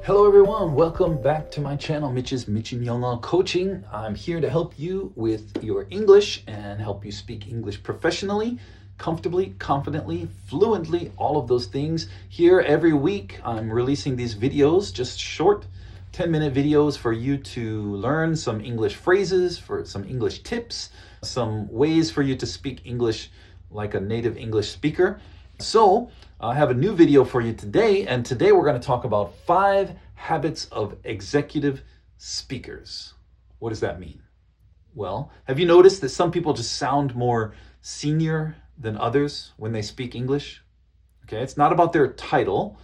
Hello everyone, welcome back to my channel, Mitch's 미친영어코칭. I'm here to help you with your English and help you speak English professionally, comfortably, confidently, fluently, all of those things. Here every week I'm releasing these videos, just short 10-minute videos for you to learn some English phrases, for some English tips, some ways for you to speak English like a native English speaker. So, I have a new video for you today, and today we're going to talk about 5 habits of executive speakers. What does that mean? Well, have you noticed that some people just sound more senior than others when they speak English? Okay, it's not about their title,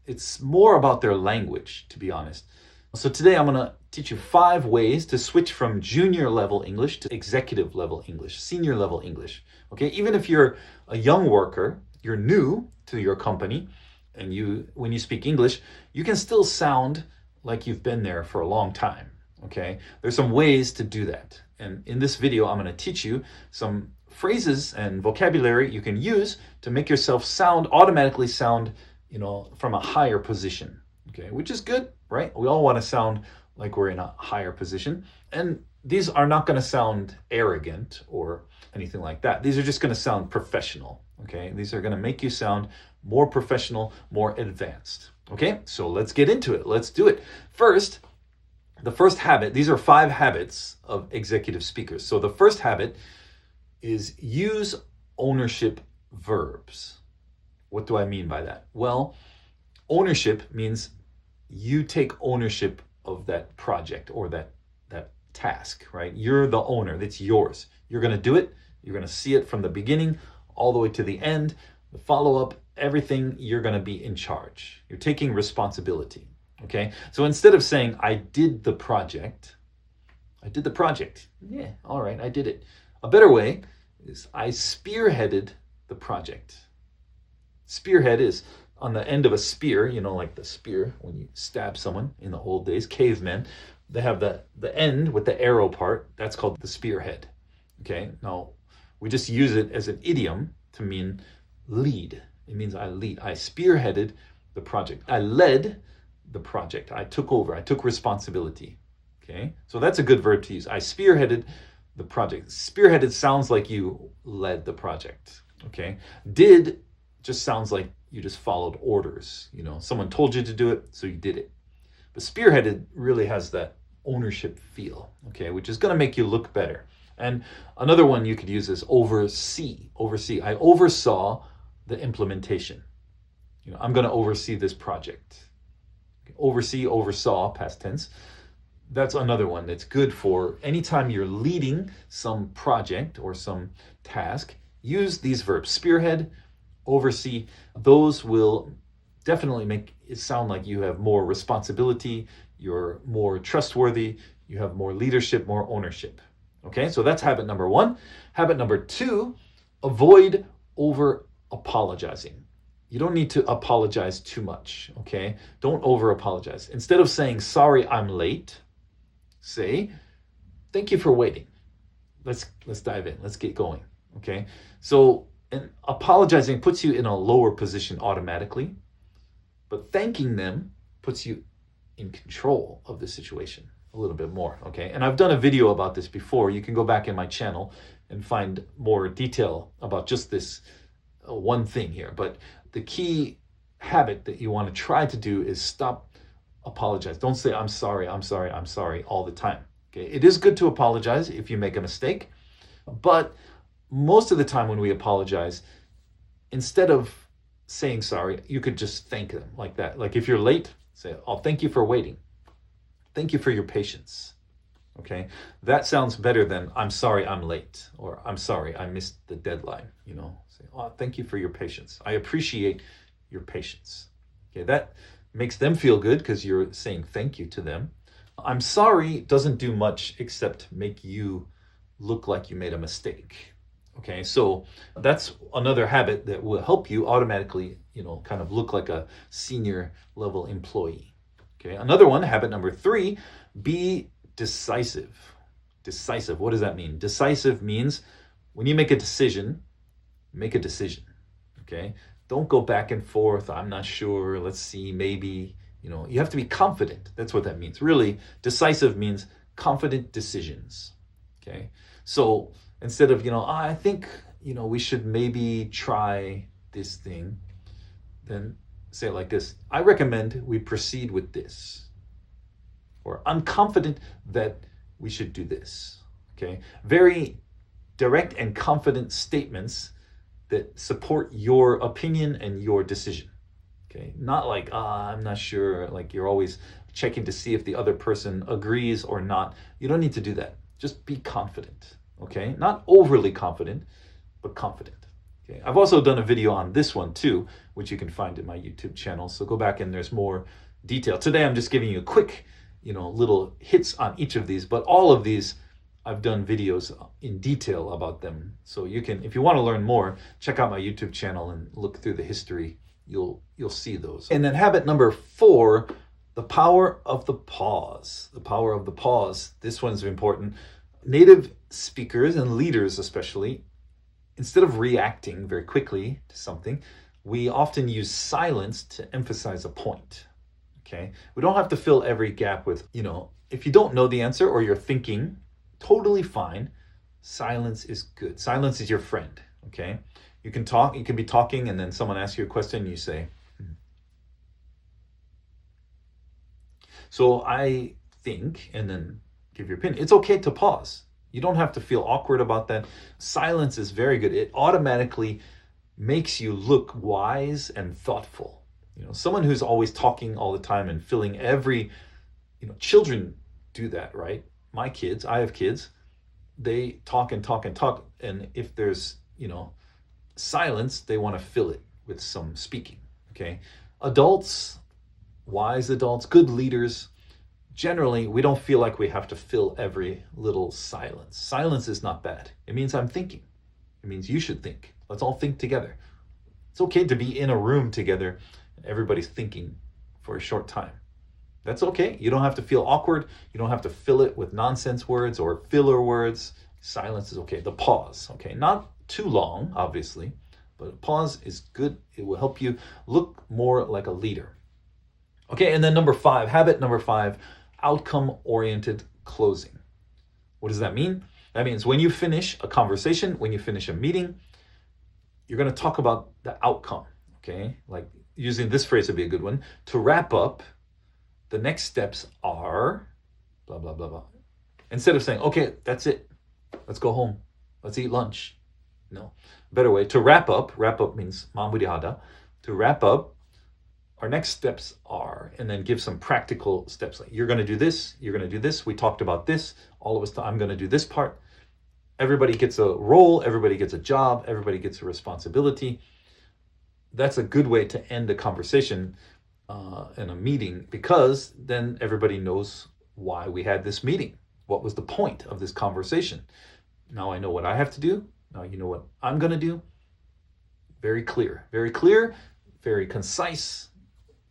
it's more about their language, to be honest. So today I'm going to teach you 5 ways to switch from junior level English to executive level English, senior level English. Okay, even if you're a young worker, you're new to your company, and when you speak English, you can still sound like you've been there for a long time. Okay, there's some ways to do that, and in this video I'm going to teach you some phrases and vocabulary you can use to make yourself automatically sound, from a higher position. Okay, which is good, right? We all want to sound like we're in a higher position, and these are not going to sound arrogant or anything like that. These are just going to sound professional. Okay, these are going to make you sound more professional, more advanced. Okay, so let's get into it. Let's do it. First, the first habit, these are 5 habits of executive speakers. So the first habit is use ownership verbs. What do I mean by that? Well, ownership means you take ownership of that project or that task, right? You're the owner. It's yours. You're going to do it. You're going to see it from the beginning all the way to the end, the follow-up, everything, you're going to be in charge. You're taking responsibility, okay? So instead of saying, I did the project. Yeah, all right, I did it. A better way is I spearheaded the project. Spearhead is on the end of a spear, like the spear when you stab someone in the old days, cavemen. They have the end with the arrow part. That's called the spearhead, okay? Now, we just use it as an idiom to mean lead. It means I lead. I spearheaded the project. I led the project. I took over. I took responsibility. Okay? So that's a good verb to use. I spearheaded the project. Spearheaded sounds like you led the project. Okay? Did just sounds like you just followed orders. Someone told you to do it, so you did it. But spearheaded really has that ownership feel, okay, which is going to make you look better. And another one you could use is oversee. Oversee. I oversaw the implementation. I'm going to oversee this project. Oversee, oversaw, past tense. That's another one that's good for anytime you're leading some project or some task. Use these verbs. Spearhead, oversee. Those will definitely make it sound like you have more responsibility, you're more trustworthy, you have more leadership, more ownership. Okay, so that's habit number 1. Habit number 2, avoid over apologizing. You don't need to apologize too much, okay? Don't over apologize. Instead of saying, sorry, I'm late, say, thank you for waiting. Let's dive in. Let's get going, okay? So apologizing puts you in a lower position automatically, but thanking them puts you in control of the situation a little bit more, okay? And I've done a video about this before. You can go back in my channel and find more detail about just this one thing here. But the key habit that you want to try to do is stop apologize. Don't say, I'm sorry all the time, okay? It is good to apologize if you make a mistake, but most of the time when we apologize, instead of saying sorry, you could just thank them like that. Like if you're late, say, oh, thank you for waiting. Thank you for your patience. Okay, that sounds better than I'm sorry I'm late, or I'm sorry I missed the deadline. Say, oh, thank you for your patience. I appreciate your patience. Okay, that makes them feel good because you're saying thank you to them. I'm sorry doesn't do much except make you look like you made a mistake. Okay, so that's another habit that will help you automatically, kind of look like a senior level employee. Okay, another one, habit number 3, be decisive. Decisive, what does that mean? Decisive means when you make a decision, make a decision. Okay, don't go back and forth. I'm not sure. Let's see, maybe. You have to be confident. That's what that means. Really, decisive means confident decisions. Okay. So instead of, I think, we should maybe try this thing, then say it like this. I recommend we proceed with this. Or I'm confident that we should do this. Okay. Very direct and confident statements that support your opinion and your decision. Okay. Not like, I'm not sure, like you're always checking to see if the other person agrees or not. You don't need to do that. Just be confident. Okay. Not overly confident, but confident. Okay. I've also done a video on this one too, which you can find in my YouTube channel. So go back and there's more detail. Today I'm just giving you a quick, little hits on each of these, but all of these I've done videos in detail about them. So you can, if you want to learn more, check out my YouTube channel and look through the history. You'll see those. And then habit number 4, the power of the pause. The power of the pause. This one's important. Native speakers and leaders especially, instead of reacting very quickly to something, we often use silence to emphasize a point. Okay? We don't have to fill every gap with, if you don't know the answer or you're thinking, totally fine. Silence is good. Silence is your friend. Okay? You can talk, you can be talking and then someone asks you a question and you say, So I think, and then give your opinion. It's okay to pause. You don't have to feel awkward about that. Silence is very good. It automatically makes you look wise and thoughtful. Someone who's always talking all the time and filling every, children do that, right? My kids, I have kids, they talk and talk and talk. And if there's, silence, they want to fill it with some speaking, okay? Adults, wise adults, good leaders, generally, we don't feel like we have to fill every little silence. Silence is not bad. It means I'm thinking. It means you should think. Let's all think together. It's okay to be in a room together and everybody's thinking for a short time. That's okay. You don't have to feel awkward. You don't have to fill it with nonsense words or filler words. Silence is okay. The pause, okay? Not too long, obviously, but a pause is good. It will help you look more like a leader. Okay, and then habit number 5, outcome-oriented closing. What does that mean? That means when you finish a conversation, when you finish a meeting, you're going to talk about the outcome, okay? Like using this phrase would be a good one. To wrap up, the next steps are blah, blah, blah, blah. Instead of saying, okay, that's it. Let's go home. Let's eat lunch. No. Better way. To wrap up means 마무리하다. To wrap up, our next steps are, and then give some practical steps. Like you're going to do this. You're going to do this. We talked about this. All of us, I'm going to do this part. Everybody gets a role. Everybody gets a job. Everybody gets a responsibility. That's a good way to end a conversation in a meeting, because then everybody knows why we had this meeting. What was the point of this conversation? Now I know what I have to do. Now you know what I'm going to do. Very clear, very concise.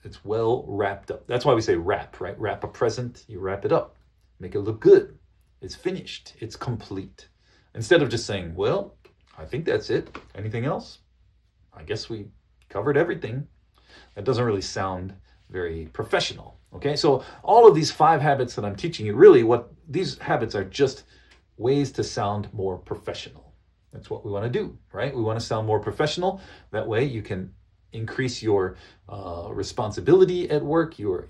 It's well wrapped up. That's why we say wrap, right? Wrap a present, you wrap it up. Make it look good. It's finished. It's complete. Instead of just saying, well, I think that's it. Anything else? I guess we covered everything. That doesn't really sound very professional. Okay, so all of these 5 habits that I'm teaching you, really what these habits are just ways to sound more professional. That's what we want to do, right? We want to sound more professional. That way you can increase your responsibility at work, your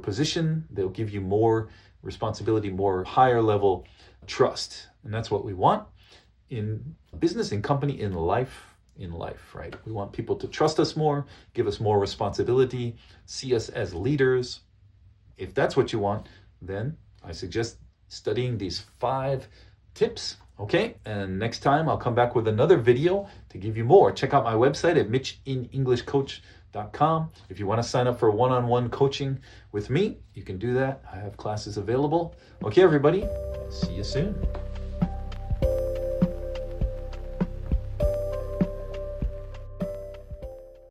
position. They'll give you more responsibility, more higher level trust. And that's what we want in business, in company, in life, right? We want people to trust us more, give us more responsibility, see us as leaders. If that's what you want, then I suggest studying these 5 tips. Okay, and next time I'll come back with another video to give you more. Check out my website at mitchinenglishcoach.com. If you want to sign up for one-on-one coaching with me, you can do that. I have classes available. Okay, everybody, see you soon.